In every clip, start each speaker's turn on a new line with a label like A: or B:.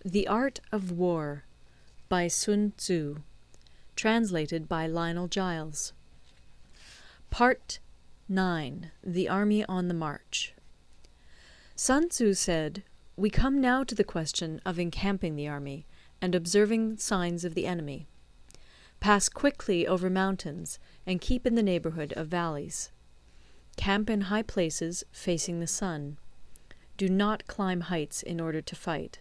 A: The Art of War by Sun Tzu. Translated by Lionel Giles. Part 9. The Army on the March. Sun Tzu said, "We come now to the question of encamping the army, and observing signs of the enemy. Pass quickly over mountains, and keep in the neighbourhood of valleys. Camp in high places, facing the sun. Do not climb heights in order to fight."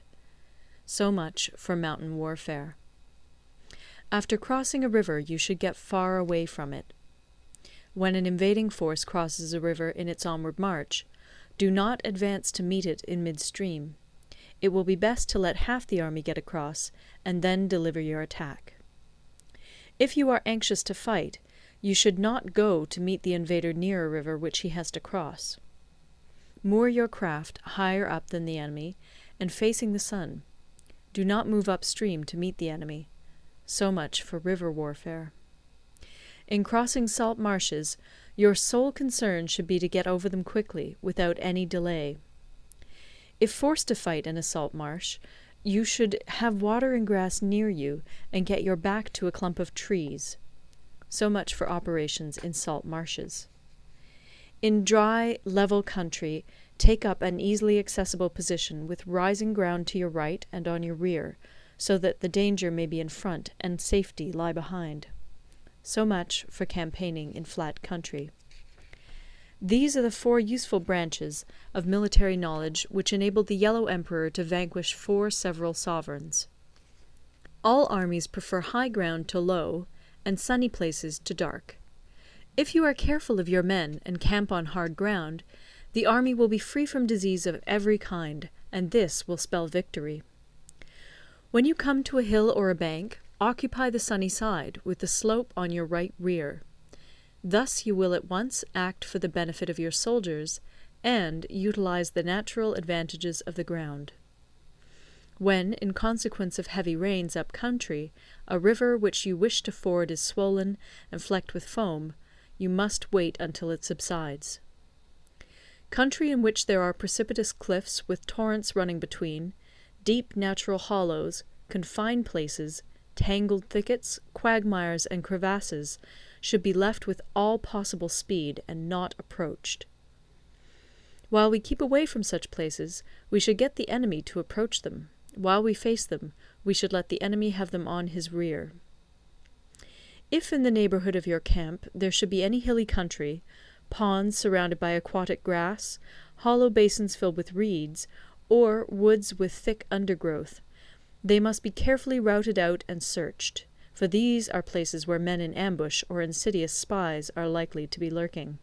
A: So much for mountain warfare. After crossing a river, you should get far away from it. When an invading force crosses a river in its onward march, do not advance to meet it in midstream. It will be best to let half the army get across, and then deliver your attack. If you are anxious to fight, you should not go to meet the invader near a river which he has to cross. Moor your craft higher up than the enemy, and facing the sun. Do not move upstream to meet the enemy. So much for river warfare. In crossing salt marshes, your sole concern should be to get over them quickly, without any delay. If forced to fight in a salt marsh, you should have water and grass near you, and get your back to a clump of trees. So much for operations in salt marshes. In dry, level country, take up an easily accessible position with rising ground to your right and on your rear, so that the danger may be in front and safety lie behind. So much for campaigning in flat country. These are the 4 useful branches of military knowledge which enabled the Yellow Emperor to vanquish 4 several sovereigns. All armies prefer high ground to low, and sunny places to dark. If you are careful of your men and camp on hard ground, the army will be free from disease of every kind, and this will spell victory. When you come to a hill or a bank, occupy the sunny side, with the slope on your right rear. Thus you will at once act for the benefit of your soldiers, and utilize the natural advantages of the ground. When, in consequence of heavy rains up country, a river which you wish to ford is swollen and flecked with foam, you must wait until it subsides. Country in which there are precipitous cliffs with torrents running between, deep natural hollows, confined places, tangled thickets, quagmires, and crevasses, should be left with all possible speed and not approached. While we keep away from such places, we should get the enemy to approach them. While we face them, we should let the enemy have them on his rear. If in the neighbourhood of your camp there should be any hilly country, ponds surrounded by aquatic grass, hollow basins filled with reeds, or woods with thick undergrowth, they must be carefully routed out and searched, for these are places where men in ambush or insidious spies are likely to be lurking.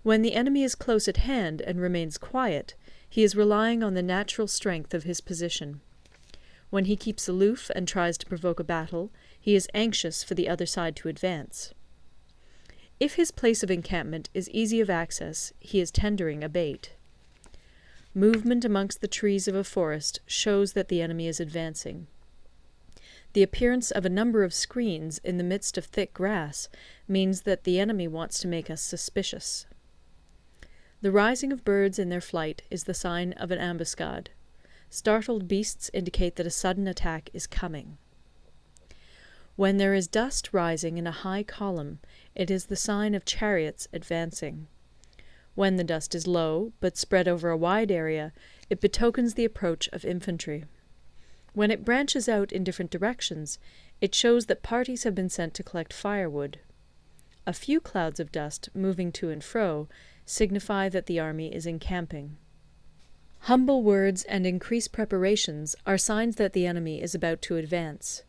A: When the enemy is close at hand and remains quiet, he is relying on the natural strength of his position. When he keeps aloof and tries to provoke a battle, he is anxious for the other side to advance. If his place of encampment is easy of access, he is tendering a bait. Movement amongst the trees of a forest shows that the enemy is advancing. The appearance of a number of screens in the midst of thick grass means that the enemy wants to make us suspicious. The rising of birds in their flight is the sign of an ambuscade. Startled beasts indicate that a sudden attack is coming. When there is dust rising in a high column, it is the sign of chariots advancing. When the dust is low, but spread over a wide area, it betokens the approach of infantry. When it branches out in different directions, it shows that parties have been sent to collect firewood. A few clouds of dust moving to and fro signify that the army is encamping. Humble words and increased preparations are signs that the enemy is about to advance.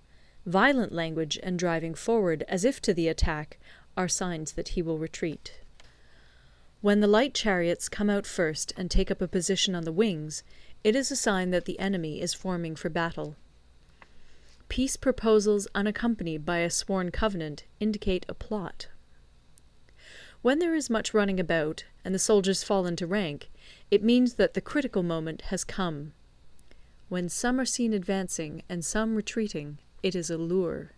A: Violent language and driving forward as if to the attack are signs that he will retreat. When the light chariots come out first and take up a position on the wings, it is a sign that the enemy is forming for battle. Peace proposals unaccompanied by a sworn covenant indicate a plot. When there is much running about, and the soldiers fall into rank, it means that the critical moment has come. When some are seen advancing and some retreating, it is a lure.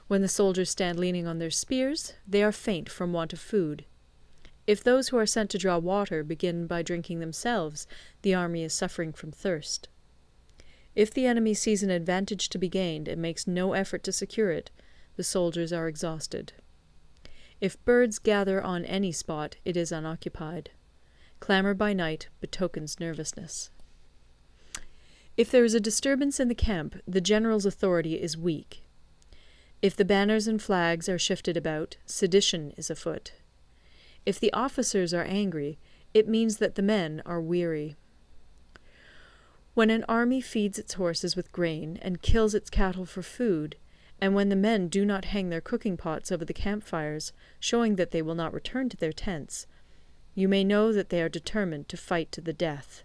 A: When the soldiers stand leaning on their spears, they are faint from want of food. If those who are sent to draw water begin by drinking themselves, the army is suffering from thirst. If the enemy sees an advantage to be gained and makes no effort to secure it, the soldiers are exhausted. If birds gather on any spot, it is unoccupied. Clamour by night betokens nervousness. If there is a disturbance in the camp, the general's authority is weak. If the banners and flags are shifted about, sedition is afoot. If the officers are angry, it means that the men are weary. When an army feeds its horses with grain and kills its cattle for food, and when the men do not hang their cooking pots over the campfires, showing that they will not return to their tents, you may know that they are determined to fight to the death.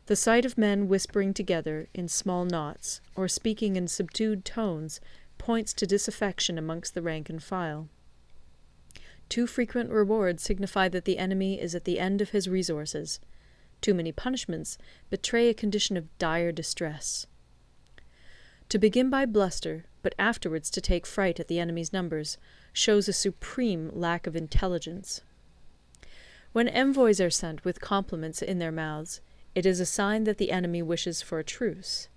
A: The sight of men whispering together in small knots, or speaking in subdued tones, points to disaffection amongst the rank and file. Too frequent rewards signify that the enemy is at the end of his resources. Too many punishments betray a condition of dire distress. To begin by bluster, but afterwards to take fright at the enemy's numbers, shows a supreme lack of intelligence. When envoys are sent with compliments in their mouths, it is a sign that the enemy wishes for a truce.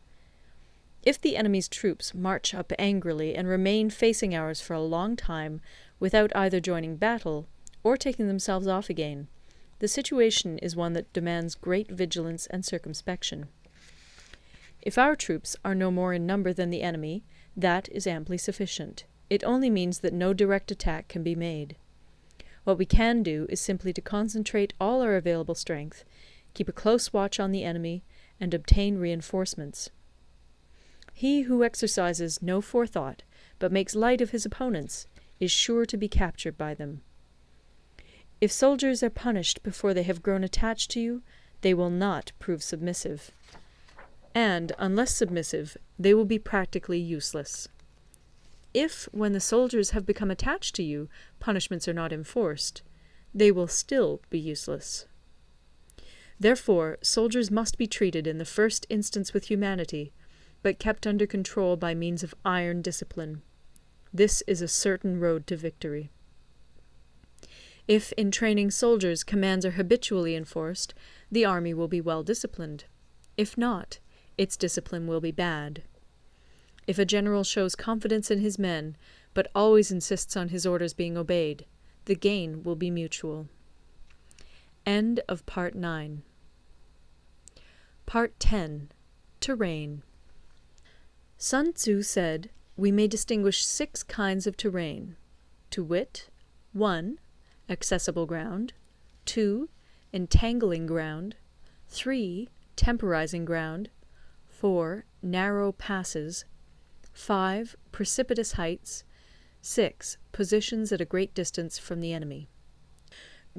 A: If the enemy's troops march up angrily and remain facing ours for a long time without either joining battle or taking themselves off again, the situation is one that demands great vigilance and circumspection. If our troops are no more in number than the enemy, that is amply sufficient. It only means that no direct attack can be made. What we can do is simply to concentrate all our available strength, keep a close watch on the enemy, and obtain reinforcements. He who exercises no forethought, but makes light of his opponents, is sure to be captured by them. If soldiers are punished before they have grown attached to you, they will not prove submissive. And, unless submissive, they will be practically useless. If, when the soldiers have become attached to you, punishments are not enforced, they will still be useless. Therefore, soldiers must be treated in the first instance with humanity, but kept under control by means of iron discipline. This is a certain road to victory. If in training soldiers commands are habitually enforced, the army will be well disciplined. If not, its discipline will be bad. If a general shows confidence in his men, but always insists on his orders being obeyed, the gain will be mutual. End of Part 9. Part 10. Terrain. Sun Tzu said, "We may distinguish 6 kinds of terrain, to wit, 1. Accessible ground, 2. Entangling ground, 3. Temporizing ground, 4. Narrow passes, 5. Precipitous heights, 6. Positions at a great distance from the enemy."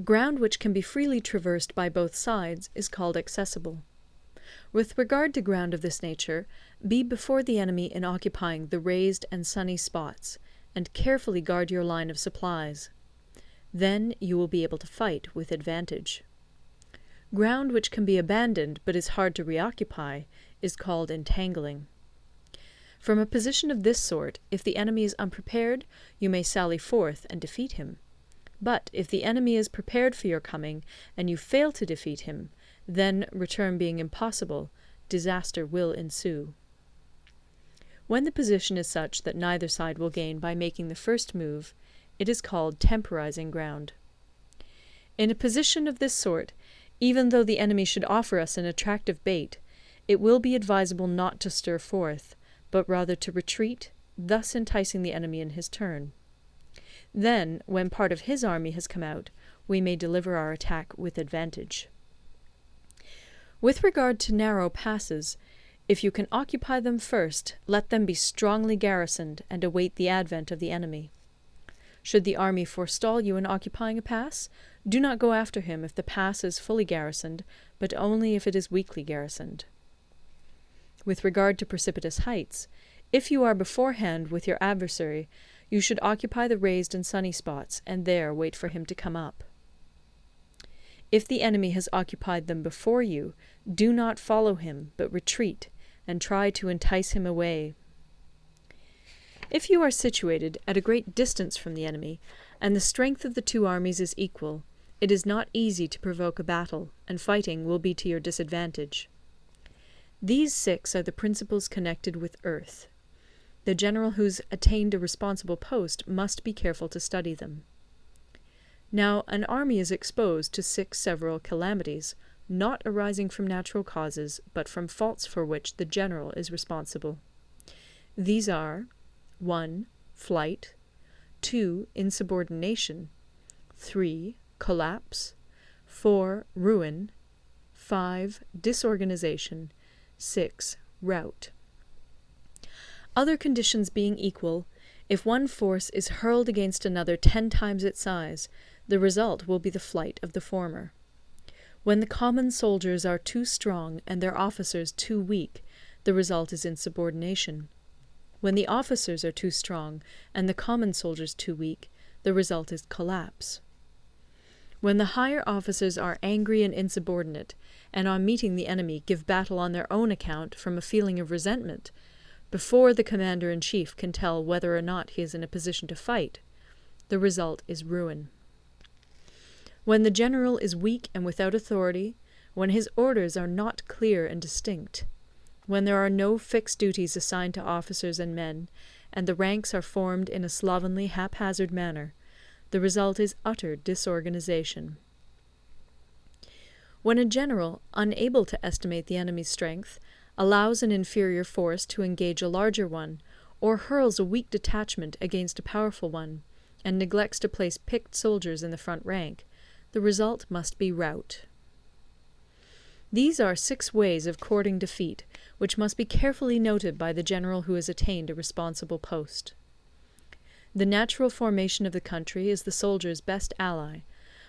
A: Ground which can be freely traversed by both sides is called accessible. With regard to ground of this nature, be before the enemy in occupying the raised and sunny spots, and carefully guard your line of supplies. Then you will be able to fight with advantage. Ground which can be abandoned but is hard to reoccupy is called entangling. From a position of this sort, if the enemy is unprepared, you may sally forth and defeat him. But if the enemy is prepared for your coming, and you fail to defeat him, then, return being impossible, disaster will ensue. When the position is such that neither side will gain by making the first move, it is called temporizing ground. In a position of this sort, even though the enemy should offer us an attractive bait, it will be advisable not to stir forth, but rather to retreat, thus enticing the enemy in his turn. Then, when part of his army has come out, we may deliver our attack with advantage. With regard to narrow passes, if you can occupy them first, let them be strongly garrisoned and await the advent of the enemy. Should the army forestall you in occupying a pass, do not go after him if the pass is fully garrisoned, but only if it is weakly garrisoned. With regard to precipitous heights, if you are beforehand with your adversary, you should occupy the raised and sunny spots, and there wait for him to come up. If the enemy has occupied them before you, do not follow him, but retreat, and try to entice him away. If you are situated at a great distance from the enemy, and the strength of the two armies is equal, it is not easy to provoke a battle, and fighting will be to your disadvantage. These 6 are the principles connected with earth. The general who's attained a responsible post must be careful to study them. Now, an army is exposed to 6 several calamities, not arising from natural causes, but from faults for which the general is responsible. These are 1. Flight, 2. Insubordination, 3. Collapse, 4. Ruin, 5. Disorganization, 6. Rout. Other conditions being equal, if one force is hurled against another 10 times its size, the result will be the flight of the former. When the common soldiers are too strong and their officers too weak, the result is insubordination. When the officers are too strong and the common soldiers too weak, the result is collapse. When the higher officers are angry and insubordinate, and on meeting the enemy give battle on their own account from a feeling of resentment, before the commander-in-chief can tell whether or not he is in a position to fight, the result is ruin. When the general is weak and without authority, when his orders are not clear and distinct, when there are no fixed duties assigned to officers and men, and the ranks are formed in a slovenly, haphazard manner, the result is utter disorganization. When a general, unable to estimate the enemy's strength, allows an inferior force to engage a larger one, or hurls a weak detachment against a powerful one, and neglects to place picked soldiers in the front rank, the result must be rout. These are 6 ways of courting defeat, which must be carefully noted by the general who has attained a responsible post. The natural formation of the country is the soldier's best ally,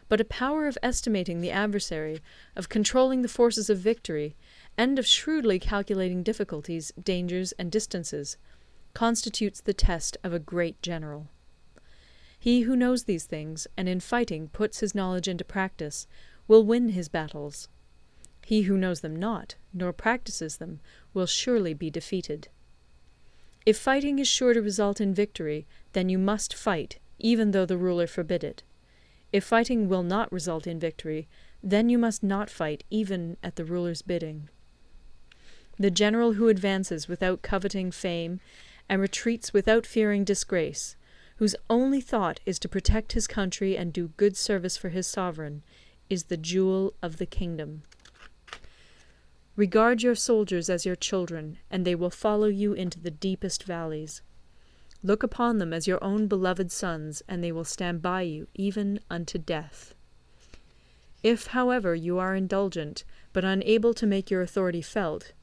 A: but a power of estimating the adversary, of controlling the forces of victory, and of shrewdly calculating difficulties, dangers, and distances, constitutes the test of a great general. He who knows these things, and in fighting puts his knowledge into practice, will win his battles. He who knows them not, nor practices them, will surely be defeated. If fighting is sure to result in victory, then you must fight, even though the ruler forbid it. If fighting will not result in victory, then you must not fight even at the ruler's bidding. The general who advances without coveting fame, and retreats without fearing disgrace, whose only thought is to protect his country and do good service for his sovereign, is the jewel of the kingdom. Regard your soldiers as your children, and they will follow you into the deepest valleys. Look upon them as your own beloved sons, and they will stand by you even unto death. If, however, you are indulgent, but unable to make your authority felt,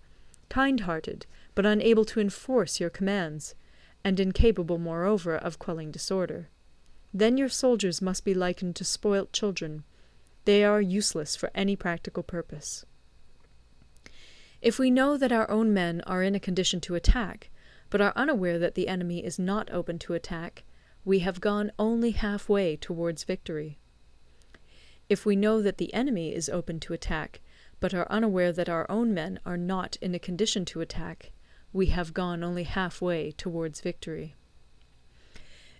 A: kind-hearted, but unable to enforce your commands, and incapable, moreover, of quelling disorder, then your soldiers must be likened to spoilt children. They are useless for any practical purpose. If we know that our own men are in a condition to attack, but are unaware that the enemy is not open to attack, we have gone only half-way towards victory. If we know that the enemy is open to attack, but are unaware that our own men are not in a condition to attack, we have gone only half-way towards victory.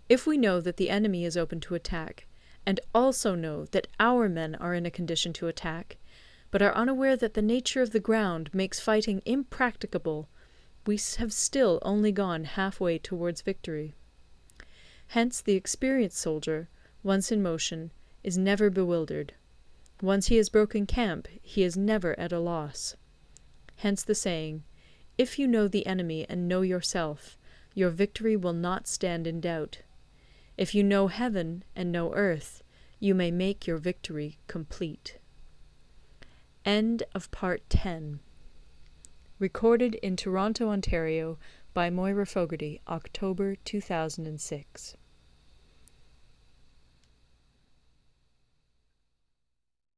A: If we know that the enemy is open to attack, and also know that our men are in a condition to attack, but are unaware that the nature of the ground makes fighting impracticable, we have still only gone half-way towards victory. Hence the experienced soldier, once in motion, is never bewildered. Once he has broken camp, he is never at a loss. Hence the saying, "If you know the enemy and know yourself, your victory will not stand in doubt. If you know heaven and know earth, you may make your victory complete." End of Part 10. Recorded in Toronto, Ontario by Moira Fogarty, October 2006.